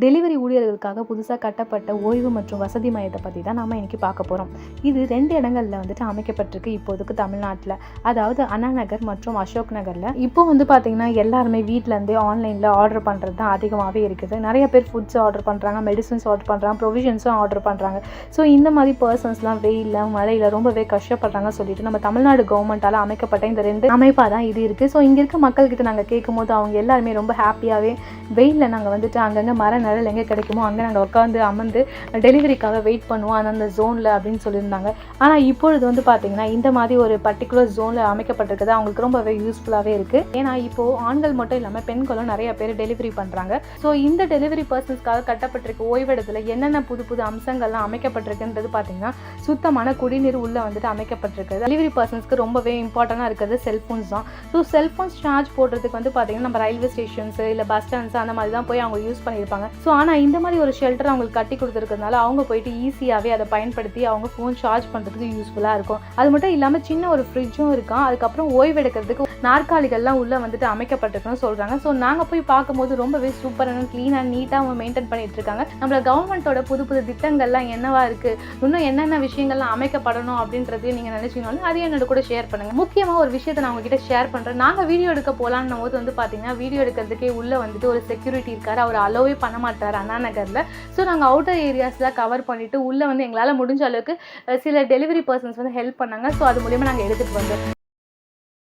Delivery ஊழியர்களுக்காக புதுசாக கட்டப்பட்ட ஓய்வு மற்றும் வசதி மையத்தை பற்றி தான் நாம் இன்றைக்கி பார்க்க போகிறோம். இது 2 இடங்களில் வந்துட்டு அமைக்கப்பட்டிருக்கு இப்போதுக்கு தமிழ்நாட்டில். அதாவது அண்ணா நகர் மற்றும் அசோக் நகரில். இப்போ வந்து பார்த்திங்கன்னா எல்லாருமே வீட்டிலேருந்தே ஆன்லைனில் ஆர்டர் பண்ணுறது தான் அதிகமாகவே இருக்குது. நிறைய பேர் ஃபுட்ஸ் ஆர்டர் பண்ணுறாங்க, மெடிசன்ஸ் ஆர்டர் பண்ணுறாங்க, ப்ரொவிஷன்ஸும் ஆர்டர் பண்ணுறாங்க. ஸோ இந்த மாதிரி பர்சன்ஸ்லாம் வெயிலில் மழையில் ரொம்பவே கஷ்டப்படுறாங்க சொல்லிட்டு நம்ம தமிழ்நாடு கவர்மெண்ட்டால் அமைக்கப்பட்ட இந்த 2 அமைப்பாக தான் இது இருக்குது. ஸோ இங்கே இருக்க மக்கள்கிட்ட நாங்கள் கேட்கும் போது அவங்க எல்லாருமே ரொம்ப ஹாப்பியாகவே வெயிலில் நாங்கள் வந்துட்டு அங்கங்கே மர நிழல் எங்கே கிடைக்குமோ அங்கே நாங்கள் உட்காந்து அமர்ந்து டெலிவரிக்காக வெயிட் பண்ணுவோம் அந்த ஜோனில் அப்படின்னு சொல்லியிருந்தாங்க. ஆனால் இப்பொழுது வந்து பார்த்திங்கன்னா இந்த மாதிரி ஒரு பர்டிகுலர் ஜோனில் அமைக்கப்பட்டிருக்குது அவங்களுக்கு ரொம்பவே யூஸ்ஃபுல்லாகவே இருக்குது. ஏன்னா இப்போது ஆண்கள் மட்டும் இல்லாமல் பெண்களும் நிறைய பேர் டெலிவரி பண்ணுறாங்க. ஸோ இந்த டெலிவரி பர்சன்ஸ்க்காக கட்டப்பட்டிருக்க ஓய்விடத்தில் என்னென்ன புது புது அம்சங்கள்லாம் அமைக்கப்பட்டிருக்குன்றது பார்த்திங்கன்னா சுத்தமான குடிநீர் உள்ளே வந்துட்டு அமைக்கப்பட்டிருக்குது. டெலிவரி பர்சன்ஸ்க்கு ரொம்பவே இம்பார்ட்டண்டாக இருக்கிறது செல்ஃபோன்ஸ் தான். ஸோ செல்ஃபோன்ஸ் சார்ஜ் போடுறதுக்கு வந்து பார்த்திங்கன்னா நம்ம ரயில்வே ஸ்டேஷன்ஸு இல்லை பஸ் ஸ்டாண்ட்ஸ் அந்த மாதிரி தான் போய் அவங்க யூஸ் பண்ணியிருப்பாங்க. ஸோ ஆனால் இந்த மாதிரி ஒரு ஷெல்டர் அவங்களுக்கு கட்டி கொடுத்துருக்கிறதுனால அவங்க போயிட்டு ஈஸியாகவே அதை பயன்படுத்தி அவங்க ஃபோன் சார்ஜ் பண்ணுறதுக்கு யூஸ்ஃபுல்லாக இருக்கும். அது மட்டும் இல்லாமல் சின்ன ஒரு ஃப்ரிட்ஜும் இருக்கும். அதுக்கப்புறம் ஓய்வெடுக்கிறதுக்கு நாற்காலிகள்லாம் உள்ளே வந்துட்டு அமைக்கப்பட்டிருக்குன்னு சொல்கிறாங்க. ஸோ நாங்கள் போய் பார்க்கும்போது ரொம்பவே சூப்பரான க்ளீனாக நீட்டாக அவங்க மெயின்டைன் பண்ணிட்டு இருக்காங்க. நம்மள கவர்மெண்ட்டோட புது புது திட்டங்கள்லாம் என்னவா இருக்குது, இன்னும் என்னென்ன விஷயங்கள்லாம் அமைக்கப்படணும் அப்படின்றதையும் நீங்கள் நினச்சிங்கனாலும் அதையும் என்னோட கூட ஷேர் பண்ணுங்கள். முக்கியமாக ஒரு விஷயத்தை நான் உங்ககிட்ட ஷேர் பண்ணுறேன். நாங்கள் வீடியோ எடுக்க போகலான்னும் போது வந்து பார்த்தீங்கன்னா வீடியோ எடுக்கிறதுக்கே உள்ளே வந்துட்டு ஒரு செக்யூரிட்டி இருக்காரு. அவர் அலோவே பண்ண மாட்டார் அண்ணா நகரில். ஸோ நாங்கள் அவுட்டர் ஏரியாஸ்லாம் கவர் பண்ணிவிட்டு உள்ளே வந்து எங்களால் முடிஞ்ச அளவுக்கு சில டெலிவரி பர்சன்ஸ் வந்து ஹெல்ப் பண்ணாங்க. ஸோ அது மூலியமாக நாங்கள் எடுத்துகிட்டு வந்தோம்.